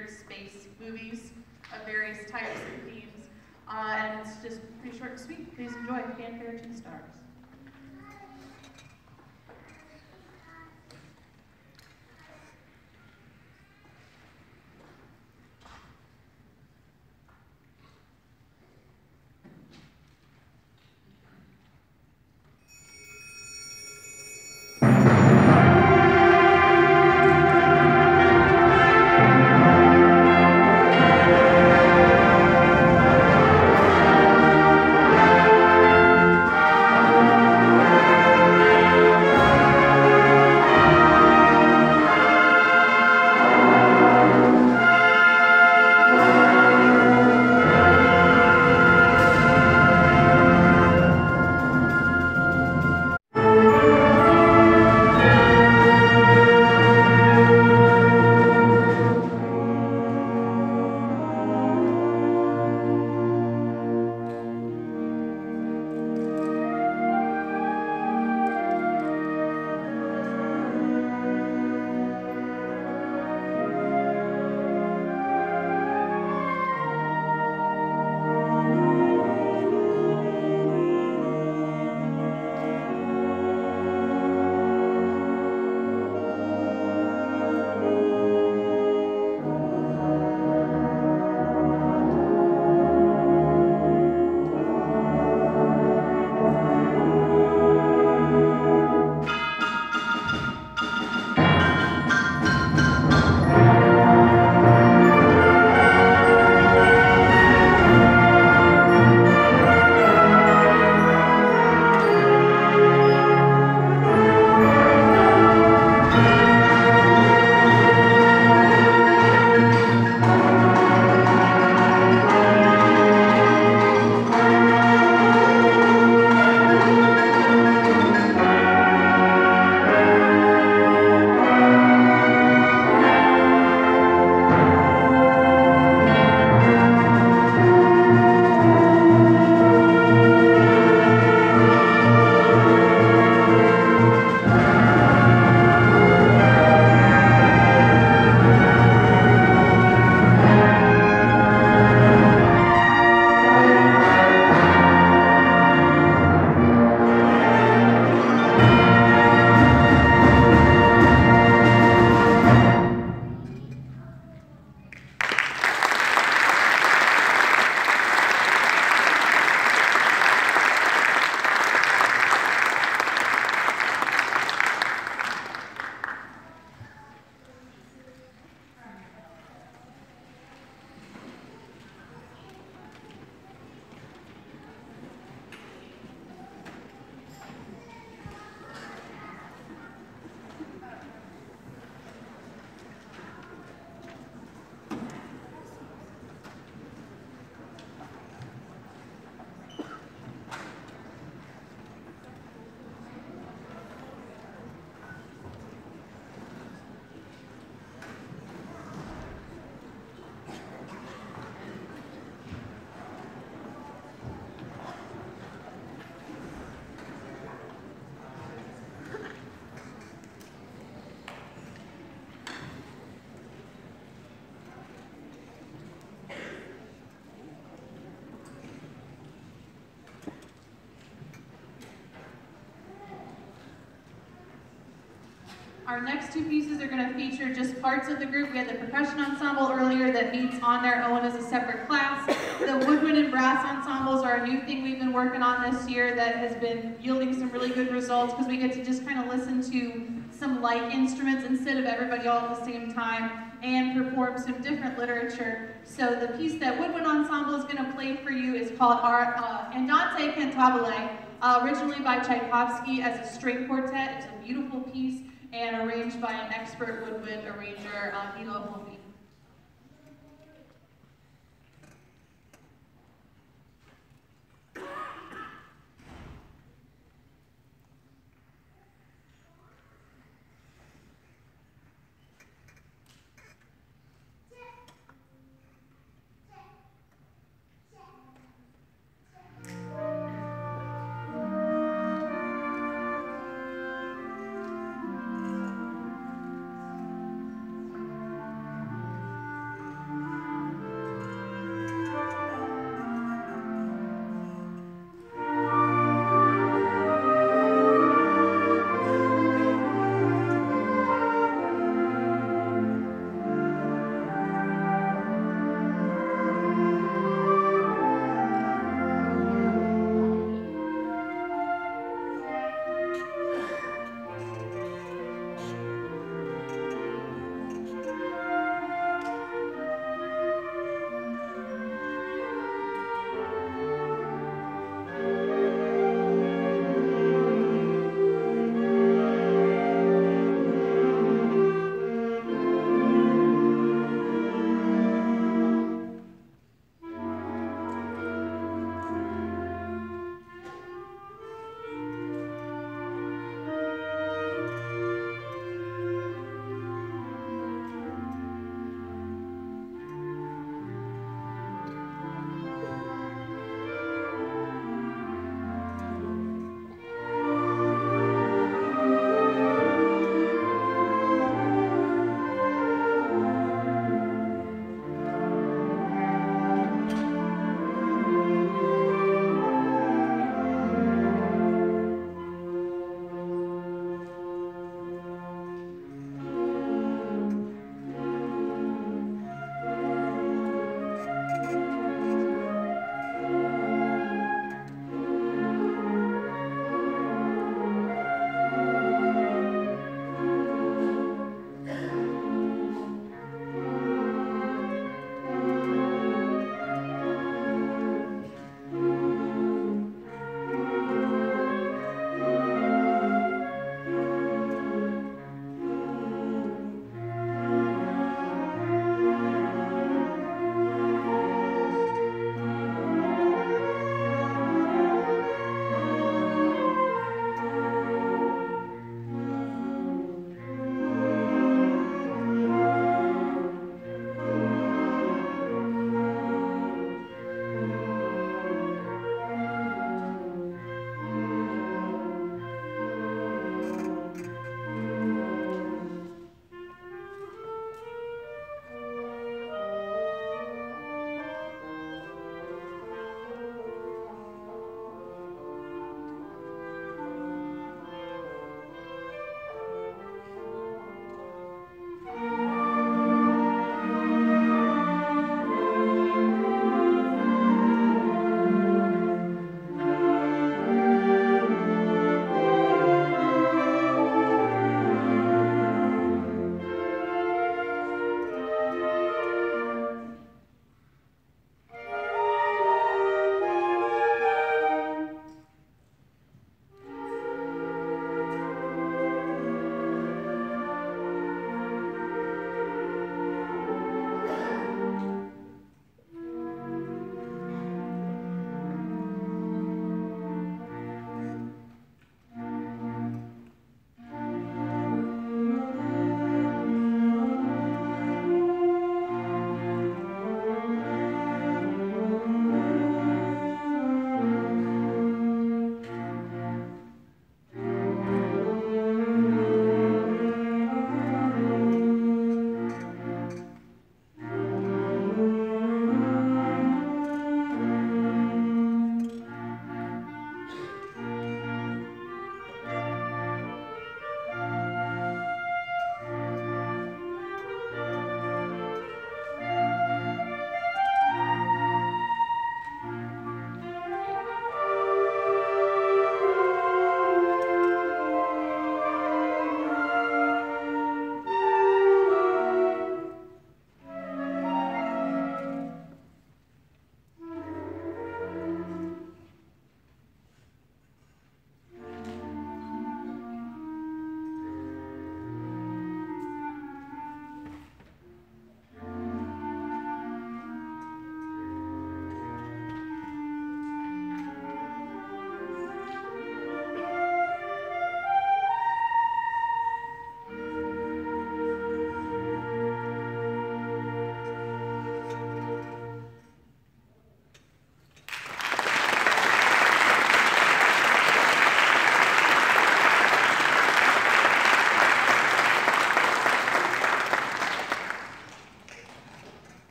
weird space movies of various types and themes. And it's just pretty short and sweet. Please enjoy Fanfare to the Stars. Our next two pieces are going to feature just parts of the group. We had the percussion ensemble earlier that meets on their own as a separate class. The woodwind and brass ensembles are a new thing we've been working on this year that has been yielding some really good results because we get to just kind of listen to some like instruments instead of everybody all at the same time and perform some different literature. So the piece that woodwind ensemble is going to play for you is called Andante Cantabile, originally by Tchaikovsky as a string quartet. It's a beautiful piece and arranged by an expert woodwind arranger, Hilo Homi.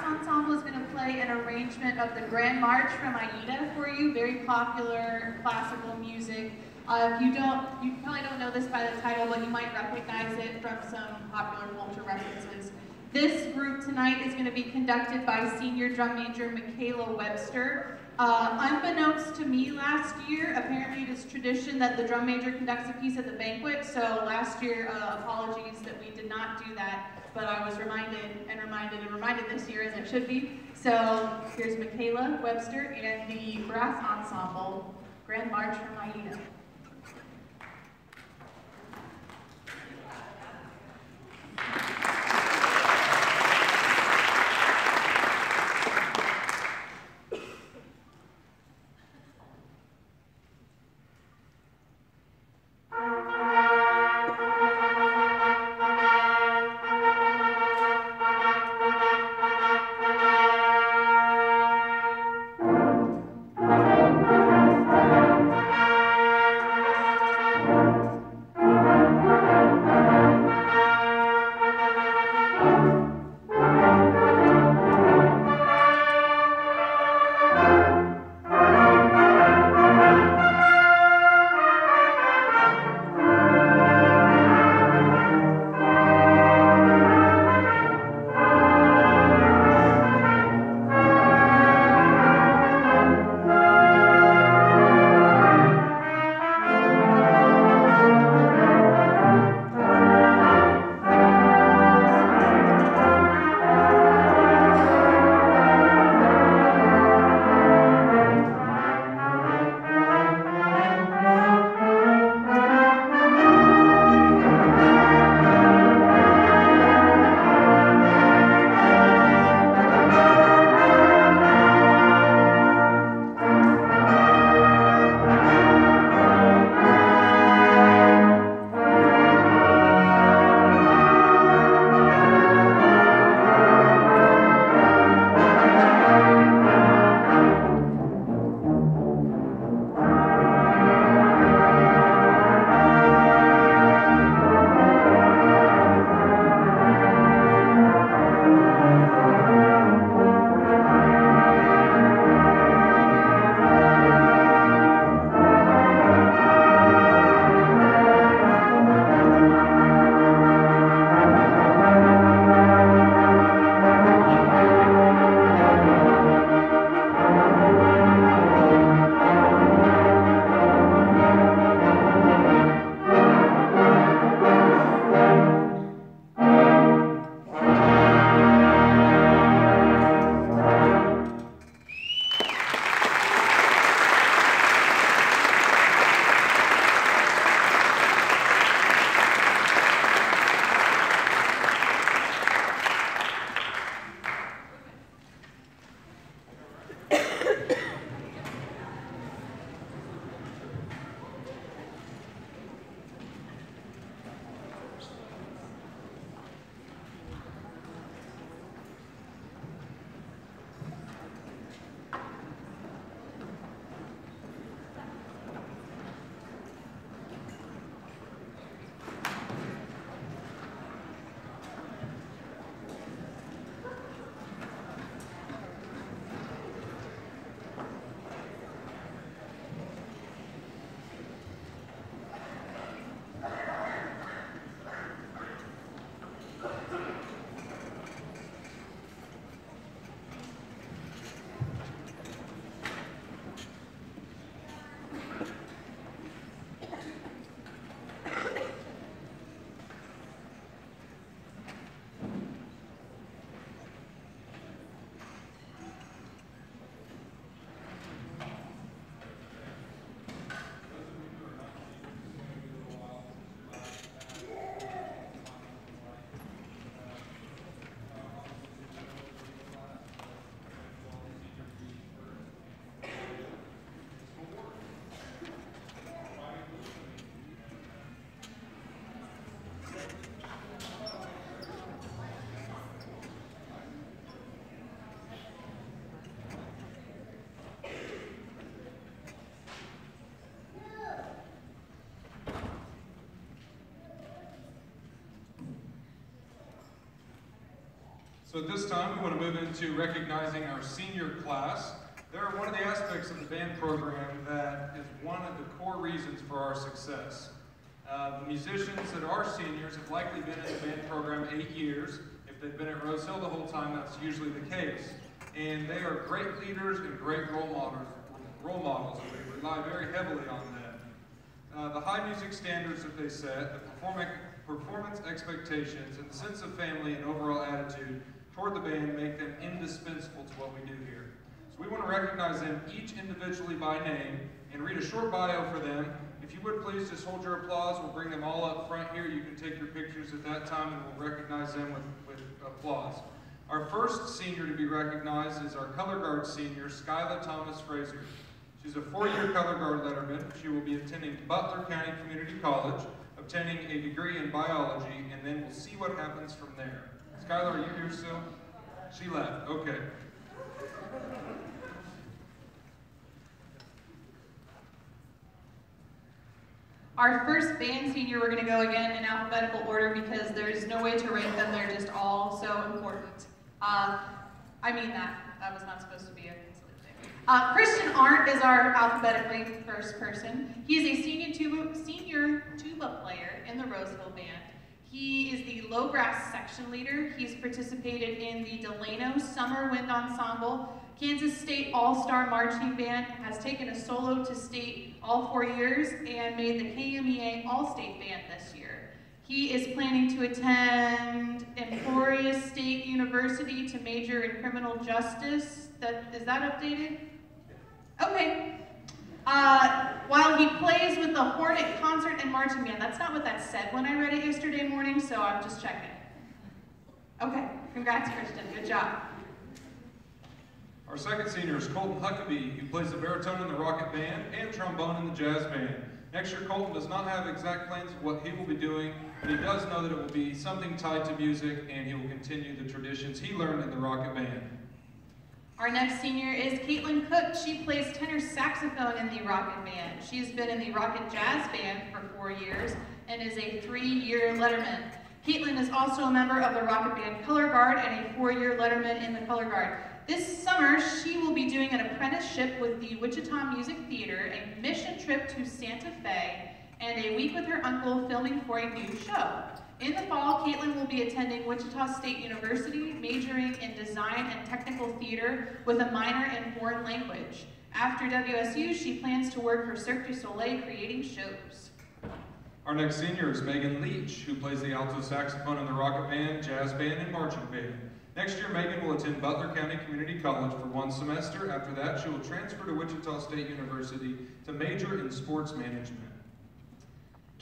Ensemble is going to play an arrangement of the Grand March from Aida for you, very popular classical music. You probably don't know this by the title, but you might recognize it from some popular culture references. This group tonight is going to be conducted by senior drum major Michaela Webster. Unbeknownst to me last year, apparently it is tradition that the drum major conducts a piece at the banquet, so last year, apologies that we did not do that, but I was reminded this year, as it should be. So here's Michaela Webster and the brass ensemble, Grand March from Aida. So at this time, we want to move into recognizing our senior class. They're one of the aspects of the band program that is one of the core reasons for our success. The musicians that are seniors have likely been in the band program 8 years. If they've been at Rose Hill the whole time, that's usually the case. And they are great leaders and great role models, and we rely very heavily on them. The high music standards that they set, the performance expectations, and the sense of family and overall attitude toward the band make them indispensable to what we do here. So we want to recognize them each individually by name and read a short bio for them. If you would please just hold your applause. We'll bring them all up front here. You can take your pictures at that time and we'll recognize them with applause. Our first senior to be recognized is our color guard senior, Skyla Thomas Fraser. She's a 4-year color guard letterman. She will be attending Butler County Community College, obtaining a degree in biology, and then we'll see what happens from there. Skylar, are you here still? She left. Okay. Our first band senior, we're going to go again in alphabetical order because there's no way to rank them. They're just all so important. I mean that. That was not supposed to be a silly thing. Christian Arndt is our alphabetically first person. He is a senior tuba player in the Rose Hill Band. He is the low brass section leader. He's participated in the Delano Summer Wind Ensemble, Kansas State All-Star Marching Band, has taken a solo to state all 4 years, and made the KMEA All-State Band this year. He is planning to attend Emporia State University to major in criminal justice. Is that updated? Okay. While he plays with the Hornet Concert and Marching Band. That's not what that said when I read it yesterday morning, so I'm just checking. Okay, congrats, Kristen. Good job. Our second senior is Colton Huckabee, who plays the baritone in the Rocket Band and trombone in the Jazz Band. Next year, Colton does not have exact plans of what he will be doing, but he does know that it will be something tied to music, and he will continue the traditions he learned in the Rocket Band. Our next senior is Caitlin Cook. She plays tenor saxophone in the Rocket Band. She's been in the Rocket Jazz Band for 4 years and is a 3-year letterman. Caitlin is also a member of the Rocket Band Color Guard and a 4-year letterman in the Color Guard. This summer, she will be doing an apprenticeship with the Wichita Music Theater, a mission trip to Santa Fe, and a week with her uncle filming for a new show. In the fall, Caitlin will be attending Wichita State University, majoring in design and technical theater with a minor in foreign language. After WSU, she plans to work for Cirque du Soleil creating shows. Our next senior is Megan Leach, who plays the alto saxophone in the Rocket Band, Jazz Band, and Marching Band. Next year, Megan will attend Butler County Community College for 1 semester. After that, she will transfer to Wichita State University to major in sports management.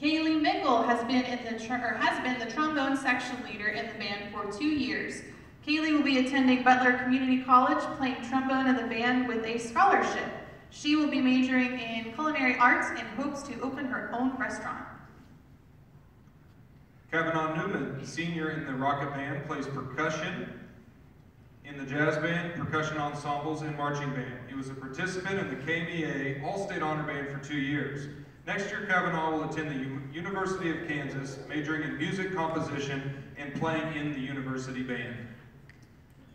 Kaylee Mickle has been the trombone section leader in the band for 2 years. Kaylee will be attending Butler Community College, playing trombone in the band with a scholarship. She will be majoring in culinary arts and hopes to open her own restaurant. Kavanaugh Newman, senior in the Rocket Band, plays percussion in the Jazz Band, percussion ensembles, and marching band. He was a participant in the KMEA All-State Honor Band for 2 years. Next year, Kavanaugh will attend the University of Kansas, majoring in music composition and playing in the university band.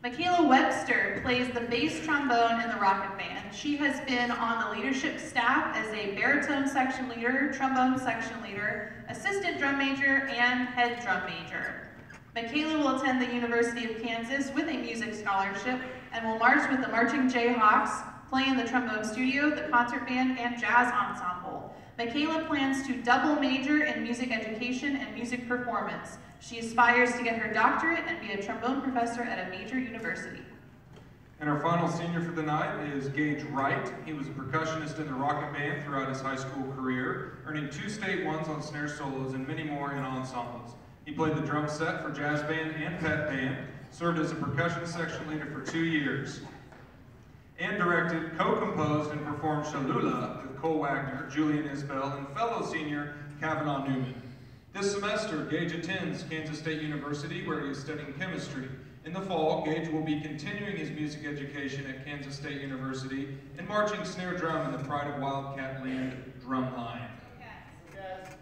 Michaela Webster plays the bass trombone in the Rocket Band. She has been on the leadership staff as a baritone section leader, trombone section leader, assistant drum major, and head drum major. Michaela will attend the University of Kansas with a music scholarship and will march with the Marching Jayhawks, play in the trombone studio, the concert band, and jazz ensemble. Michaela plans to double major in music education and music performance. She aspires to get her doctorate and be a trombone professor at a major university. And our final senior for the night is Gage Wright. He was a percussionist in the Rocket Band throughout his high school career, earning 2 state ones on snare solos and many more in ensembles. He played the drum set for Jazz Band and Pet Band, served as a percussion section leader for 2 years, and directed, co-composed, and performed Shalula with Cole Wagner, Julian Isbell, and fellow senior Kavanaugh Newman. This semester, Gage attends Kansas State University, where he is studying chemistry. In the fall, Gage will be continuing his music education at Kansas State University and marching snare drum in the Pride of Wildcat Land drum line. Yes.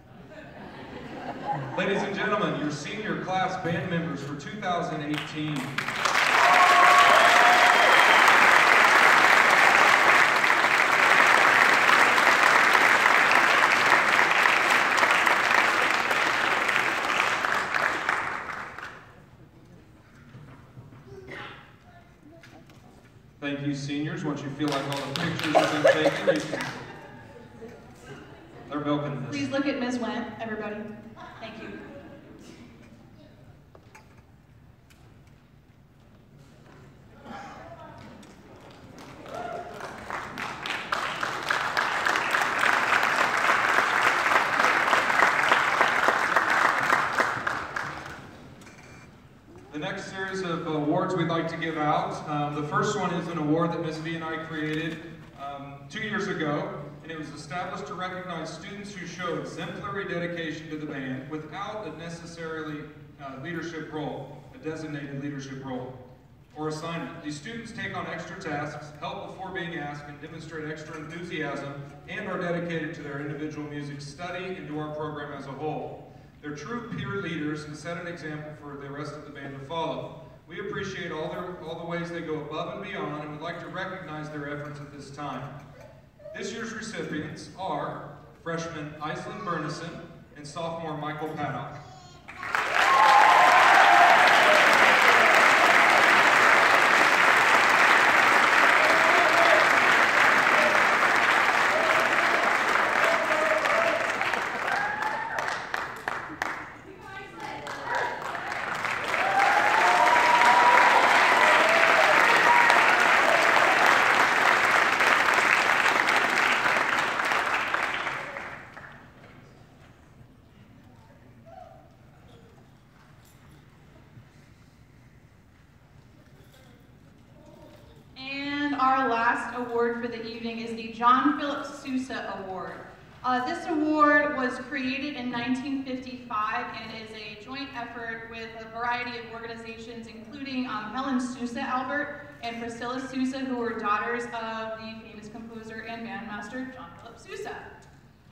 Ladies and gentlemen, your senior class band members for 2018. once you feel like all the pictures have been taken. You can, they're milking this. Please look at Ms. Wendt, everybody. Thank you. The next series of awards we'd like to give out. The first one is an award that Ms. V and I created 2 years ago, and it was established to recognize students who show exemplary dedication to the band without a necessarily leadership role, a designated leadership role or assignment. These students take on extra tasks, help before being asked, and demonstrate extra enthusiasm and are dedicated to their individual music study and to our program as a whole. They're true peer leaders and set an example for the rest of the band to follow. We appreciate all the ways they go above and beyond and would like to recognize their efforts at this time. This year's recipients are freshman Iceland Bernison and sophomore Michael Paddock. Our last award for the evening is the John Philip Sousa Award. This award was created in 1955 and is a joint effort with a variety of organizations, including Helen Sousa Albert and Priscilla Sousa, who were daughters of the famous composer and bandmaster John Philip Sousa.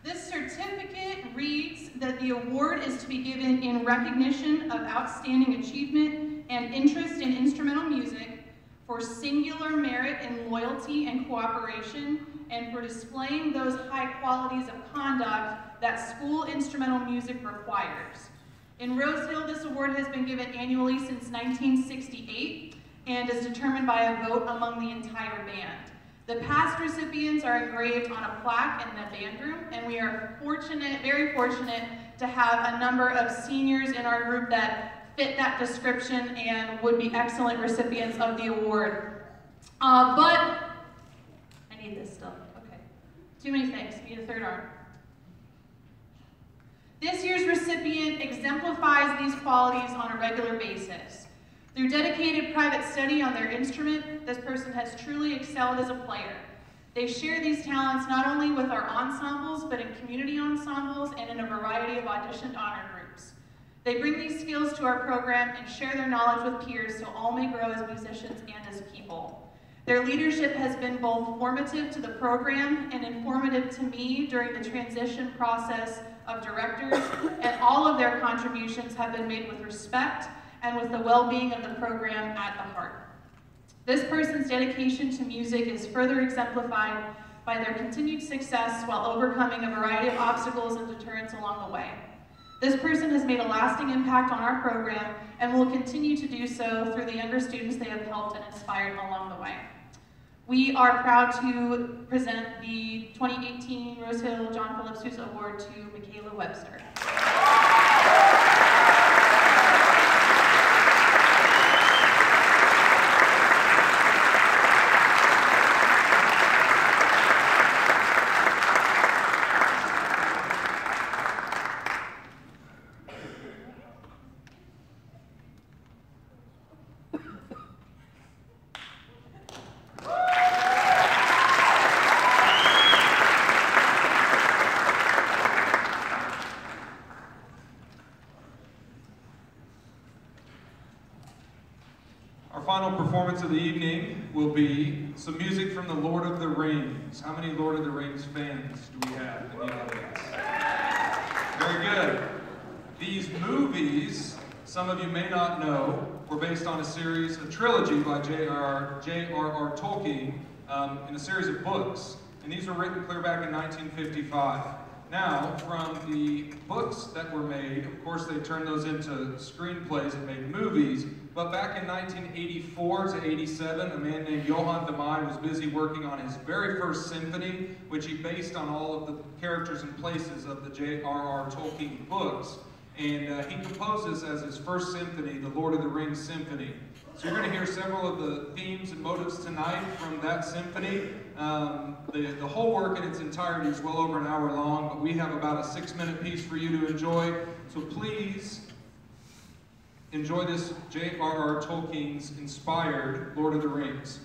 This certificate reads that the award is to be given in recognition of outstanding achievement and interest in instrumental music, for singular merit in loyalty and cooperation, and for displaying those high qualities of conduct that school instrumental music requires. In Rose Hill, this award has been given annually since 1968 and is determined by a vote among the entire band. The past recipients are engraved on a plaque in the band room, and we are fortunate, very fortunate, to have a number of seniors in our group that fit that description and would be excellent recipients of the award. But I need this still. Okay. Too many things. Need a third arm. This year's recipient exemplifies these qualities on a regular basis. Through dedicated private study on their instrument, this person has truly excelled as a player. They share these talents not only with our ensembles, but in community ensembles and in a variety of auditioned honor groups. They bring these skills to our program and share their knowledge with peers so all may grow as musicians and as people. Their leadership has been both formative to the program and informative to me during the transition process of directors, and all of their contributions have been made with respect and with the well-being of the program at the heart. This person's dedication to music is further exemplified by their continued success while overcoming a variety of obstacles and deterrents along the way. This person has made a lasting impact on our program and will continue to do so through the younger students they have helped and inspired along the way. We are proud to present the 2018 Rose Hill John Philip Sousa Award to Michaela Webster. Final performance of the evening will be some music from the Lord of the Rings. How many Lord of the Rings fans do we have in the audience? Very good. These movies, some of you may not know, were based on a trilogy by J.R.R. Tolkien in a series of books. And these were written clear back in 1955. Now, from the books that were made, of course they turned those into screenplays and made movies, But back in 1984 to 87, a man named Johann de Meij was busy working on his very first symphony, which he based on all of the characters and places of the J.R.R. Tolkien books. And he composed this as his first symphony, the Lord of the Rings Symphony. So you're going to hear several of the themes and motives tonight from that symphony. The whole work in its entirety is well over an hour long, but we have about a 6-minute piece for you to enjoy. So please enjoy this J.R.R. Tolkien's inspired Lord of the Rings.